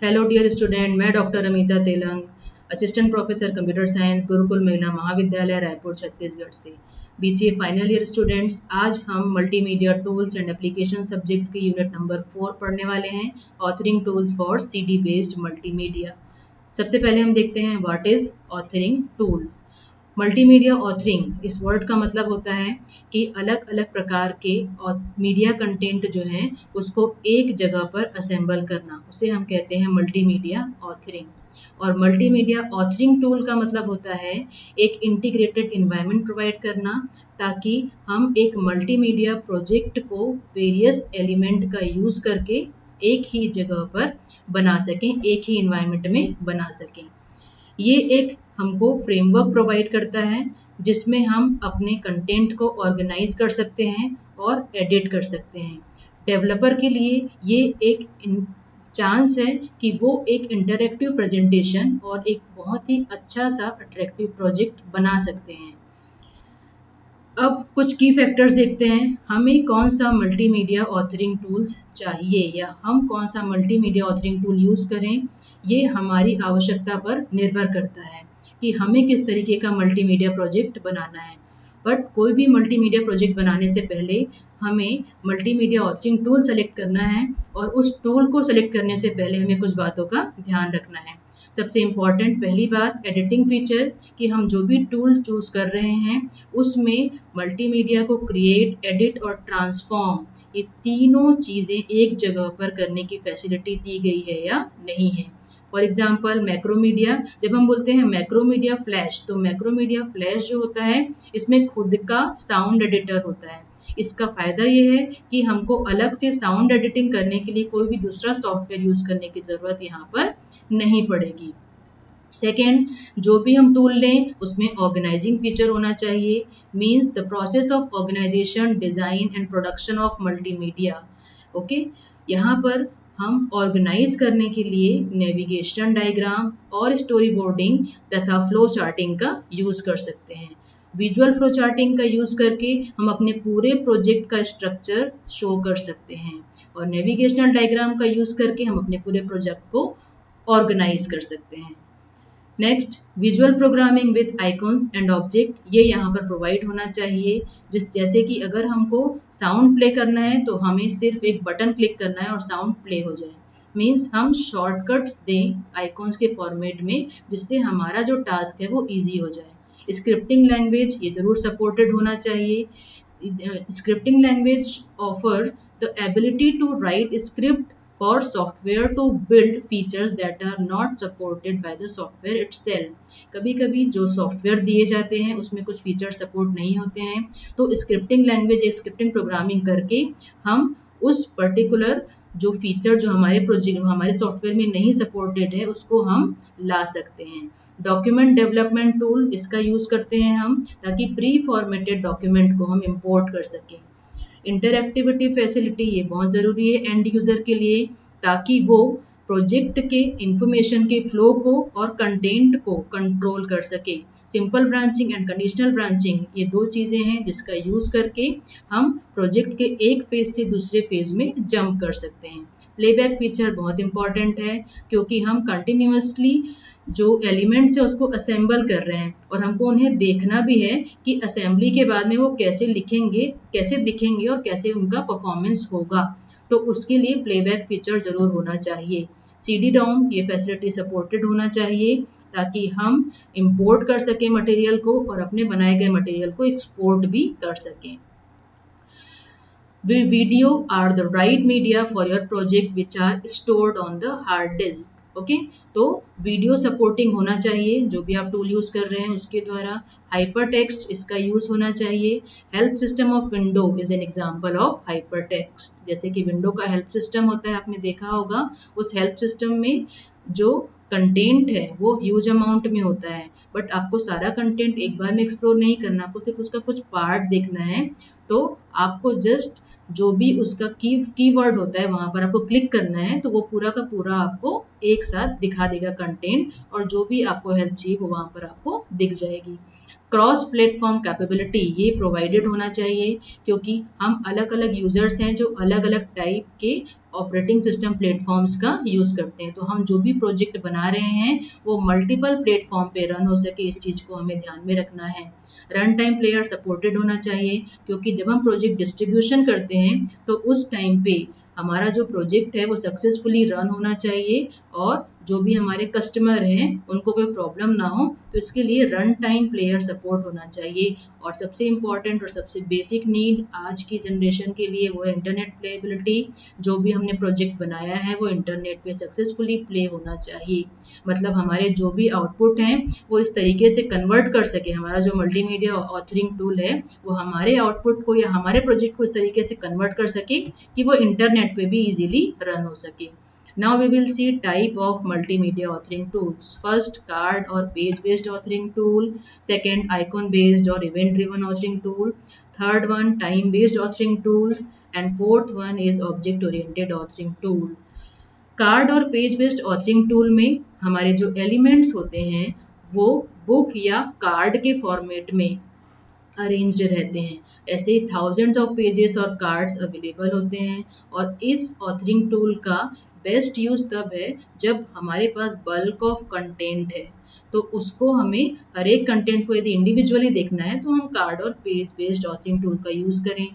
Hello dear student, मैं doctor Amita Telang, assistant professor computer science, Gurukul महिला महाविद्यालय रायपुर छत्तीसगढ़ से। बीसीए फाइनल ईयर स्टूडेंट्स, आज हम multimedia tools and application subject के यूनिट नंबर 4 पढ़ने वाले हैं, authoring tools for CD based multimedia. सबसे पहले हम देखते हैं what is authoring tools. Multimedia authoring, इस वर्ड का मतलब होता है कि अलग अलग प्रकार के मीडिया कंटेंट जो है उसको एक जगह पर असेंबल करना, उसे हम कहते हैं मल्टीमीडिया ऑथरिंग। और मल्टीमीडिया ऑथरिंग टूल का मतलब होता है एक इंटीग्रेटेड इन्वायरमेंट प्रोवाइड करना, ताकि हम एक मल्टीमीडिया प्रोजेक्ट को वेरियस एलिमेंट का यूज करके एक ही जगह पर बना सकें, एक ही इन्वायरमेंट में बना सकें। ये एक हमको फ्रेमवर्क प्रोवाइड करता है जिसमें हम अपने कंटेंट को ऑर्गेनाइज कर सकते हैं और एडिट कर सकते हैं। डेवलपर के लिए ये एक चांस है कि वो एक इंटरैक्टिव प्रेजेंटेशन और एक बहुत ही अच्छा सा अट्रैक्टिव प्रोजेक्ट बना सकते हैं। अब कुछ की फैक्टर्स देखते हैं, हमें कौन सा मल्टीमीडिया ऑथरिंग टूल्स चाहिए या हम कौन सा मल्टीमीडिया ऑथरिंग टूल यूज़ करें। ये हमारी आवश्यकता पर निर्भर करता है कि हमें किस तरीके का मल्टीमीडिया प्रोजेक्ट बनाना है। बट कोई भी मल्टीमीडिया प्रोजेक्ट बनाने से पहले हमें मल्टीमीडिया ऑथरिंग टूल सेलेक्ट करना है, और उस टूल को सेलेक्ट करने से पहले हमें कुछ बातों का ध्यान रखना है। सबसे इम्पॉर्टेंट पहली बात, एडिटिंग फीचर, कि हम जो भी टूल चूज कर रहे हैं उसमें मल्टीमीडिया को क्रिएट, एडिट और ट्रांसफॉर्म, ये तीनों चीज़ें एक जगह पर करने की फैसिलिटी दी गई है या नहीं है। फॉर एग्जाम्पल मैक्रोमीडिया, जब हम बोलते हैं मैक्रोमीडिया फ्लैश, तो मैक्रोमीडिया फ्लैश जो होता है इसमें खुद का साउंड एडिटर होता है। इसका फ़ायदा ये है कि हमको अलग से साउंड एडिटिंग करने के लिए कोई भी दूसरा सॉफ्टवेयर यूज़ करने की ज़रूरत यहाँ पर नहीं पड़ेगी। सेकेंड, जो भी हम टूल लें उसमें ऑर्गेनाइजिंग फीचर होना चाहिए, means the process of organisation, design and production of multimedia. Okay, यहाँ पर हम ऑर्गेनाइज करने के लिए नेविगेशन डायग्राम और स्टोरी बोर्डिंग तथा फ्लो चार्टिंग का यूज़ कर सकते हैं। विजुअल फ्लो चार्टिंग का यूज़ करके हम अपने पूरे प्रोजेक्ट का स्ट्रक्चर शो कर सकते हैं, और नेविगेशनल डायग्राम का यूज़ करके हम अपने पूरे प्रोजेक्ट को ऑर्गेनाइज कर सकते हैं। Next, visual programming with icons and object, ये यहाँ पर प्रोवाइड होना चाहिए। जैसे कि अगर हमको साउंड प्ले करना है तो हमें सिर्फ एक बटन क्लिक करना है और साउंड प्ले हो जाए। मीन्स हम शॉर्टकट्स दें आइकॉन्स के फॉर्मेट में, जिससे हमारा जो टास्क है वो ईजी हो जाए। स्क्रिप्टिंग लैंग्वेज ये ज़रूर सपोर्टेड होना चाहिए। Scripting language offer the ability to write script for software to build features that are not supported by the software itself। कभी कभी जो सॉफ्टवेयर दिए जाते हैं उसमें कुछ फीचर सपोर्ट नहीं होते हैं, तो स्क्रिप्टिंग लैंग्वेज या स्क्रिप्टिंग प्रोग्रामिंग करके हम उस पर्टिकुलर जो फीचर जो हमारे प्रोजेक्ट हमारे सॉफ्टवेयर में नहीं सपोर्टेड है उसको हम ला सकते हैं। डॉक्यूमेंट डेवलपमेंट टूल, इसका यूज़ करते हैं हम ताकि प्री फॉर्मेटेड डॉक्यूमेंट को हम इम्पोर्ट कर सकें। इंटरएक्टिविटी फैसिलिटी, ये बहुत ज़रूरी है एंड यूज़र के लिए, ताकि वो प्रोजेक्ट के इंफॉर्मेशन के फ्लो को और कंटेंट को कंट्रोल कर सके। Simple branching and conditional branching, ये दो चीज़ें हैं जिसका यूज़ करके हम प्रोजेक्ट के एक फेज से दूसरे फेज में जंप कर सकते हैं। प्लेबैक फीचर बहुत इंपॉर्टेंट है, क्योंकि हम कंटिन्यूसली जो एलिमेंट्स है उसको असेंबल कर रहे हैं और हमको उन्हें देखना भी है कि असेंबली के बाद में वो कैसे लिखेंगे, कैसे दिखेंगे और कैसे उनका परफॉर्मेंस होगा। तो उसके लिए प्लेबैक फीचर ज़रूर होना चाहिए। CD ROM, ये फैसिलिटी सपोर्टेड होना चाहिए ताकि हम इंपोर्ट कर सकें मटेरियल को और अपने बनाए गए मटेरियल को एक्सपोर्ट भी कर सकें। Video are the right media for your project which are stored on the hard disk। Okay, तो वीडियो सपोर्टिंग होना चाहिए जो भी आप टूल यूज़ कर रहे हैं उसके द्वारा। हाइपर टेक्स्ट, इसका यूज़ होना चाहिए। Help system of window is an example of hyper text. जैसे कि विंडो का हेल्प सिस्टम होता है, आपने देखा होगा, उस हेल्प सिस्टम में जो कंटेंट है वो ह्यूज अमाउंट में होता है, बट आपको सारा कंटेंट एक बार में एक्सप्लोर नहीं करना, आपको सिर्फ उसका कुछ पार्ट देखना है। तो आपको जस्ट जो भी उसका कीवर्ड होता है वहां पर आपको क्लिक करना है, तो वो पूरा का पूरा आपको एक साथ दिखा देगा कंटेंट, और जो भी आपको हेल्प चाहिए वो वहां पर आपको दिख जाएगी। क्रॉस प्लेटफॉर्म कैपेबिलिटी, ये प्रोवाइडेड होना चाहिए, क्योंकि हम अलग अलग यूजर्स हैं जो अलग अलग टाइप के ऑपरेटिंग सिस्टम प्लेटफॉर्म्स का यूज़ करते हैं। तो हम जो भी प्रोजेक्ट बना रहे हैं वो मल्टीपल प्लेटफॉर्म पे रन हो सके, इस चीज़ को हमें ध्यान में रखना है। रन टाइम प्लेयर सपोर्टेड होना चाहिए, क्योंकि जब हम प्रोजेक्ट डिस्ट्रीब्यूशन करते हैं तो उस टाइम पे हमारा जो प्रोजेक्ट है वो सक्सेसफुली रन होना चाहिए और जो भी हमारे कस्टमर हैं उनको कोई प्रॉब्लम ना हो, तो इसके लिए रन टाइम प्लेयर सपोर्ट होना चाहिए। और सबसे इम्पॉर्टेंट और सबसे बेसिक नीड आज की जनरेशन के लिए वो है इंटरनेट प्लेबिलिटी। जो भी हमने प्रोजेक्ट बनाया है वो इंटरनेट पे सक्सेसफुली प्ले होना चाहिए, मतलब हमारे जो भी आउटपुट हैं वो इस तरीके से कन्वर्ट कर सके, हमारा जो मल्टीमीडिया ऑथरिंग टूल है वो हमारे आउटपुट को या हमारे प्रोजेक्ट को इस तरीके से कन्वर्ट कर सके कि वो इंटरनेट पे भी इजीली रन हो सके। Now we will see type of multimedia authoring tools. First, card or page-based authoring tool. Second, icon-based or event-driven authoring tool. Third one, time-based authoring tools. And fourth one is object-oriented authoring tool. Card और page based authoring tool में हमारे जो elements होते हैं वो book या card के format में अरेंज्ड रहते हैं। ऐसे ही थाउजेंड्स ऑफ पेजेस और कार्ड्स अवेलेबल होते हैं। और इस ऑथरिंग टूल का बेस्ट यूज तब है जब हमारे पास बल्क ऑफ कंटेंट है, तो उसको हमें हर एक कंटेंट को यदि इंडिविजुअली देखना है तो हम कार्ड और पेज बेस्ड ऑथरिंग टूल का यूज़ करें।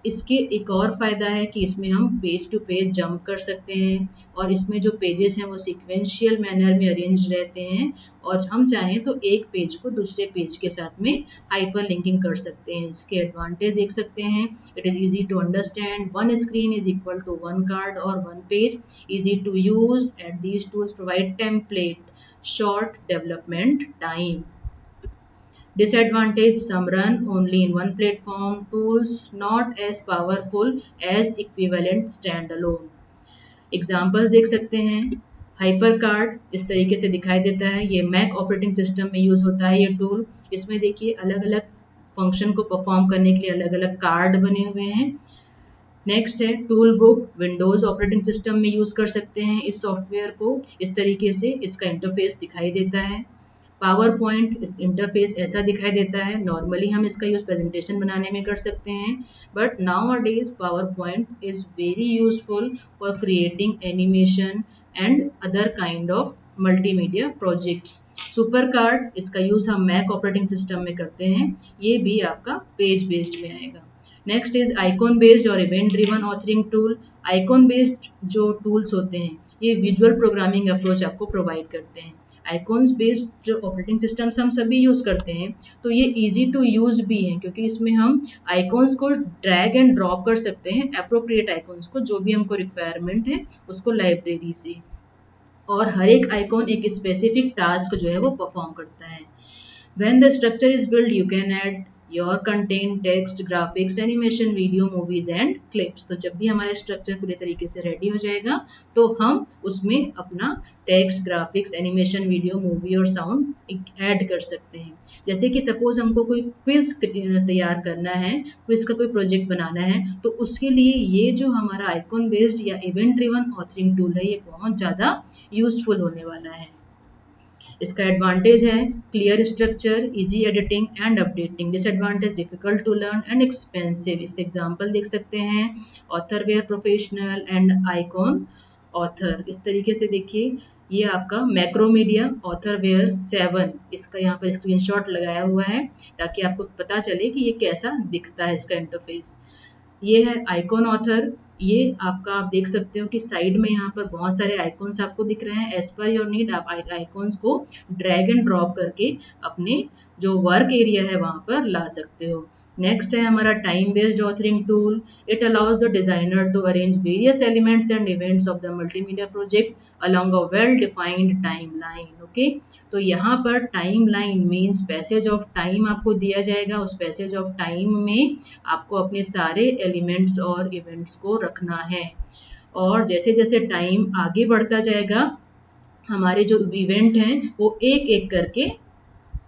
इसके एक और फ़ायदा है कि इसमें हम पेज टू पेज जंप कर सकते हैं और इसमें जो पेजेस हैं वो सीक्वेंशियल मैनर में अरेंज रहते हैं और हम चाहें तो एक पेज को दूसरे पेज के साथ में हाइपर लिंकिंग कर सकते हैं। इसके एडवांटेज देख सकते हैं। It is easy to understand, one screen is equal to one card और one page, easy to use and these tools provide template, short development time. Disadvantage, some run only in one platform, tools not as powerful as equivalent standalone. Example देख सकते हैं। Hyper card इस तरीके से दिखाई देता है, ये मैक ऑपरेटिंग सिस्टम में यूज होता है ये टूल। इसमें देखिए अलग अलग फंक्शन को परफॉर्म करने के लिए अलग अलग कार्ड बने हुए हैं। नेक्स्ट है tool book, Windows operating system में यूज कर सकते हैं इस सॉफ्टवेयर को। इस तरीके से इसका इंटरफेस दिखाई देता है। पावर पॉइंट, इस इंटरफेस ऐसा दिखाई देता है। नॉर्मली हम इसका यूज़ प्रेजेंटेशन बनाने में कर सकते हैं, but now a days power point is very useful for creating animation and other kind of multimedia projects. Super card, इसका यूज़ हम मैक ऑपरेटिंग सिस्टम में करते हैं, ये भी आपका पेज बेस्ड में आएगा। नेक्स्ट इज आइकॉन बेस्ड और event driven authoring tool. Icon based जो टूल्स होते हैं ये विजुअल प्रोग्रामिंग अप्रोच आपको प्रोवाइड करते हैं। आइकॉन्स बेस्ड जो ऑपरेटिंग सिस्टम्स हम सभी यूज़ करते हैं तो ये इजी टू यूज़ भी हैं, क्योंकि इसमें हम आइकॉन्स को ड्रैग एंड ड्रॉप कर सकते हैं, अप्रोप्रिएट आइकॉन्स को जो भी हमको रिक्वायरमेंट है उसको लाइब्रेरी से, और हर एक आइकॉन एक स्पेसिफिक टास्क जो है वो परफॉर्म करता है। When the structure is built, you can add your content, text, graphics, animation, video, movies and clips। तो जब भी हमारा स्ट्रक्चर पूरे तरीके से रेडी हो जाएगा तो हम उसमें अपना text, graphics, animation, video, movie और साउंड ऐड कर सकते हैं। जैसे कि सपोज हमको कोई क्विज तैयार करना है, क्विज का कोई प्रोजेक्ट बनाना है, तो उसके लिए ये जो हमारा आइकॉन बेस्ड या इवेंट ड्रिवन ऑथरिंग टूल है ये बहुत ज़्यादा यूजफुल होने वाला है। इसका एडवांटेज है clear structure, easy editing and updating. Disadvantage, difficult to learn and expensive. इस एग्जांपल देख सकते हैं, Authorware professional and IconAuthor. इस तरीके से देखिए ये आपका मैक्रोमीडिया ऑथर वेयर 7, इसका यहाँ पर स्क्रीनशॉट लगाया हुआ है ताकि आपको पता चले कि ये कैसा दिखता है इसका इंटरफेस। ये है आइकॉन ऑथर, ये आपका आप देख सकते हो कि साइड में यहाँ पर बहुत सारे आइकॉन्स आपको दिख रहे हैं। एज पर योर नीड आप आइकॉन्स को ड्रैग एंड ड्रॉप करके अपने जो वर्क एरिया है वहाँ पर ला सकते हो। नेक्स्ट है हमारा time based authoring tool. It allows the designer to arrange various elements and events of the multimedia project along a well defined time line. Okay, तो यहाँ पर time line means passage of time आपको दिया जाएगा, उस passage of time में आपको अपने सारे एलिमेंट्स और इवेंट्स को रखना है। और जैसे जैसे टाइम आगे बढ़ता जाएगा हमारे जो इवेंट हैं वो एक एक करके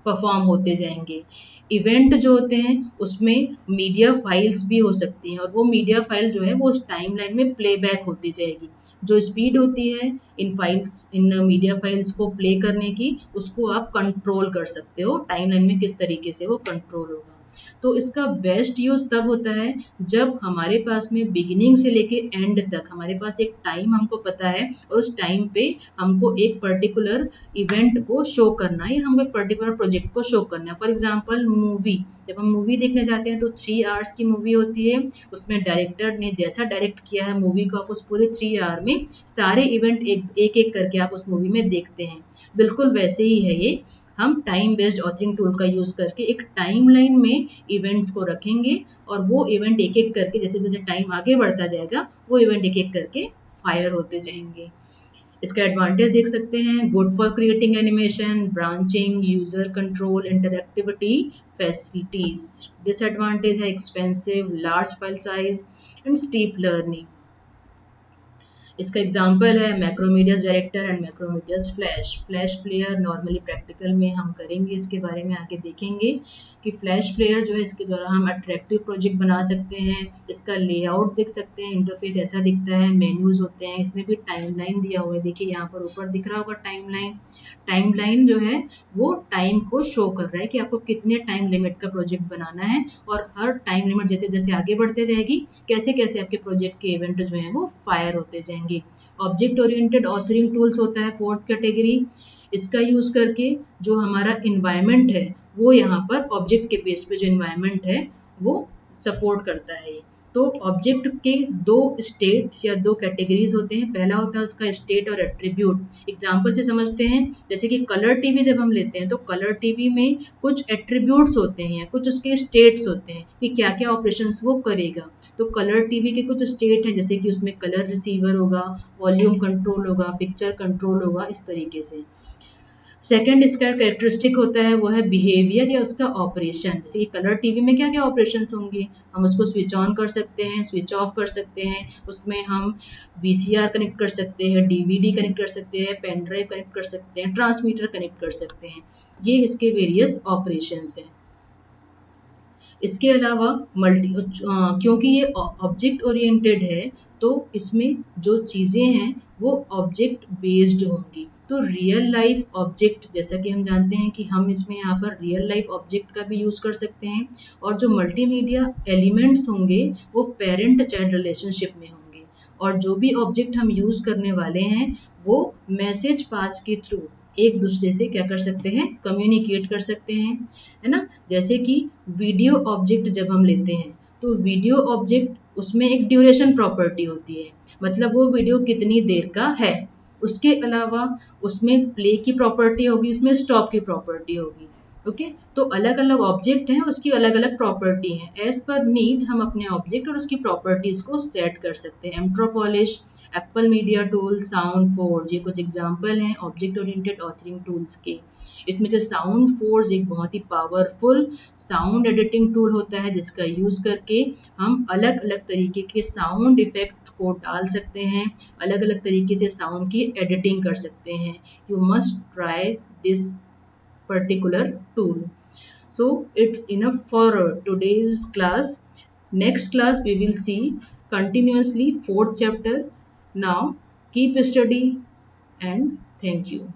परफॉर्म होते जाएंगे। इवेंट जो होते हैं उसमें मीडिया फाइल्स भी हो सकती हैं और वो मीडिया फाइल जो है वो उस टाइमलाइन में प्लेबैक होती जाएगी। जो स्पीड होती है इन मीडिया फाइल्स को प्ले करने की, उसको आप कंट्रोल कर सकते हो टाइमलाइन में किस तरीके से वो कंट्रोल होगा। तो इसका बेस्ट यूज़ तब होता है जब हमारे पास में बिगिनिंग से लेके एंड तक हमारे पास एक टाइम हमको पता है, और उस टाइम पे हमको एक पर्टिकुलर इवेंट को शो करना है, या हमको एक पर्टिकुलर प्रोजेक्ट को शो करना है। फॉर एग्जांपल मूवी, जब हम मूवी देखने जाते हैं तो 3 आवर्स की मूवी होती है, उसमें डायरेक्टर ने जैसा डायरेक्ट किया है मूवी को, आप उस पूरे 3 आवर में सारे इवेंट एक एक करके आप उस मूवी में देखते हैं। बिल्कुल वैसे ही है ये, हम टाइम बेस्ड ऑथरिंग टूल का यूज़ करके एक टाइमलाइन में इवेंट्स को रखेंगे, और वो इवेंट एक एक करके जैसे जैसे टाइम आगे बढ़ता जाएगा वो इवेंट एक एक करके फायर होते जाएंगे। इसका एडवांटेज देख सकते हैं, good for creating animation, branching, user control, interactivity, facilities. Disadvantage है expensive, large file size and steep learning. इसका एग्जांपल है Macromedia's director and Macromedia's flash. Flash player normally practical में हम करेंगे, इसके बारे में आगे देखेंगे कि फ्लैश प्लेयर जो है इसके द्वारा हम अट्रैक्टिव प्रोजेक्ट बना सकते हैं। इसका लेआउट देख सकते हैं, इंटरफेस ऐसा दिखता है, मेन्यूज होते हैं, इसमें भी टाइमलाइन दिया हुआ है, देखिए यहाँ पर ऊपर दिख रहा होगा टाइमलाइन। टाइमलाइन जो है वो टाइम को शो कर रहा है कि आपको कितने टाइम लिमिट का प्रोजेक्ट बनाना है, और हर टाइम लिमिट जैसे जैसे आगे बढ़ते जाएगी कैसे कैसे आपके प्रोजेक्ट के इवेंट जो है वो फायर होते जाएंगे। ऑब्जेक्ट ओरिएंटेड ऑथरिंग टूल्स होता है फोर्थ कैटेगरी। इसका यूज करके जो हमारा इन्वायरमेंट है वो यहाँ पर ऑब्जेक्ट के बेस पे जो इन्वायरमेंट है वो सपोर्ट करता है। तो ऑब्जेक्ट के दो स्टेट्स या दो कैटेगरीज होते हैं, पहला होता है उसका स्टेट और एट्रीब्यूट। एग्जांपल से समझते हैं, जैसे कि कलर टीवी जब हम लेते हैं तो कलर टीवी में कुछ एट्रीब्यूट्स होते हैं, कुछ उसके स्टेट्स होते हैं कि क्या क्या ऑपरेशंस वो करेगा। तो कलर टीवी के कुछ स्टेट हैं, जैसे कि उसमें कलर रिसीवर होगा, वॉल्यूम कंट्रोल होगा, पिक्चर कंट्रोल होगा, इस तरीके से। सेकंड इसका कैरेक्टरिस्टिक होता है वो है बिहेवियर या उसका ऑपरेशन। जैसे कि कलर टीवी में क्या क्या ऑपरेशंस होंगे, हम उसको स्विच ऑन कर सकते हैं, स्विच ऑफ कर सकते हैं, उसमें हम वीसीआर कनेक्ट कर सकते हैं, डीवीडी कनेक्ट कर सकते हैं, पेन ड्राइव कनेक्ट कर सकते हैं, ट्रांसमीटर कनेक्ट कर सकते हैं। ये इसके वेरियस ऑपरेशंस हैं। इसके अलावा क्योंकि ये ऑब्जेक्ट ओरिएंटेड है तो इसमें जो चीज़ें हैं वो ऑब्जेक्ट बेस्ड होंगी। तो रियल लाइफ ऑब्जेक्ट, जैसा कि हम जानते हैं कि हम इसमें यहाँ पर रियल लाइफ ऑब्जेक्ट का भी यूज़ कर सकते हैं, और जो मल्टीमीडिया एलिमेंट्स होंगे वो पेरेंट चाइल्ड रिलेशनशिप में होंगे, और जो भी ऑब्जेक्ट हम यूज़ करने वाले हैं वो मैसेज पास के थ्रू एक दूसरे से क्या कर सकते हैं, कम्युनिकेट कर सकते हैं, है ना। जैसे कि वीडियो ऑब्जेक्ट जब हम लेते हैं तो वीडियो ऑब्जेक्ट उसमें एक ड्यूरेशन प्रॉपर्टी होती है, मतलब वो वीडियो कितनी देर का है। उसके अलावा उसमें प्ले की प्रॉपर्टी होगी, उसमें स्टॉप की प्रॉपर्टी होगी। ओके, तो अलग अलग ऑब्जेक्ट हैं, उसकी अलग अलग प्रॉपर्टी हैं। एज पर नीड हम अपने ऑब्जेक्ट और उसकी प्रॉपर्टीज को सेट कर सकते हैं। एम्ट्रोपॉलिश, Apple media tool, sound forge, ये कुछ एग्जाम्पल हैं ऑब्जेक्ट ओरिएंटेड ऑथरिंग टूल्स के। इसमें से साउंड फोर्ज एक बहुत ही पावरफुल साउंड एडिटिंग टूल होता है, जिसका यूज करके हम अलग अलग तरीके के साउंड इफेक्ट को डाल सकते हैं, अलग अलग तरीके से साउंड की एडिटिंग कर सकते हैं। You must try this particular tool. So it's enough for today's class. Next class we will see continuously fourth chapter. Now keep study and thank you.